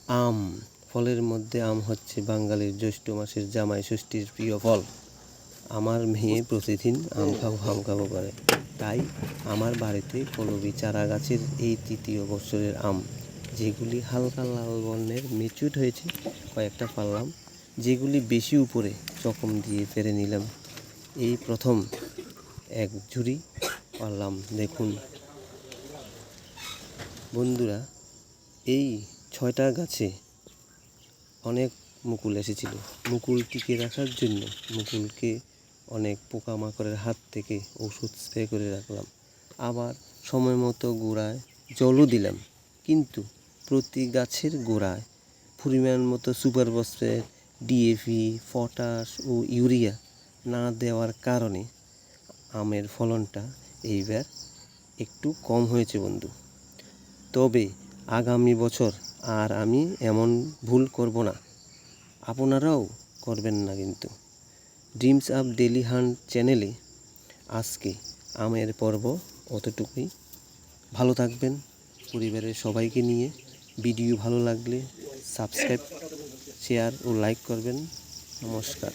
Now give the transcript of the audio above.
আম, ফলের মধ্যে আম হচ্ছে বাঙালির জ্যৈষ্ঠ মাসের জামাই ষষ্ঠীর প্রিয় ফল। আমার মেয়ে প্রতিদিন আম খাবো করে, তাই আমার বাড়িতে কলমি চারা গাছের এই তৃতীয় বছরের আম, যেগুলি হালকা লাল বর্ণের মেচুর হয়েছে কয়েকটা পারলাম, যেগুলি বেশি উপরে চকম দিয়ে পেরে নিলাম। এই প্রথম এক ঝুড়ি পারলাম। দেখুন বন্ধুরা, এই 6টা গাছে অনেক মুকুল এসেছিল। মুকুল টিকে রাখার জন্য মুকুলকে অনেক পোকামাকড়ের হাত থেকে ওষুধ স্প্রে করে রাখলাম। আবার সময় মতো গোড়ায় জলও দিলাম, কিন্তু প্রতি গাছের গোড়ায় পরিমাণ মতো সুপার ফসফেট, ডিএপি, পটাশ ও ইউরিয়া না দেওয়ার কারণে আমের ফলনটা এইবার একটু কম হয়েছে বন্ধু। তবে আগামী বছর আর আমি এমন ভুল করব না, আপনারাও করবেন না কিন্তু। ড্রিমস অফ ডেলি হান্ট চ্যানেলে আজকে আমের পর্ব অতটুকুই। ভালো থাকবেন পরিবারের সবাইকে নিয়ে। ভিডিও ভালো লাগলে সাবস্ক্রাইব, শেয়ার ও লাইক করবেন। নমস্কার।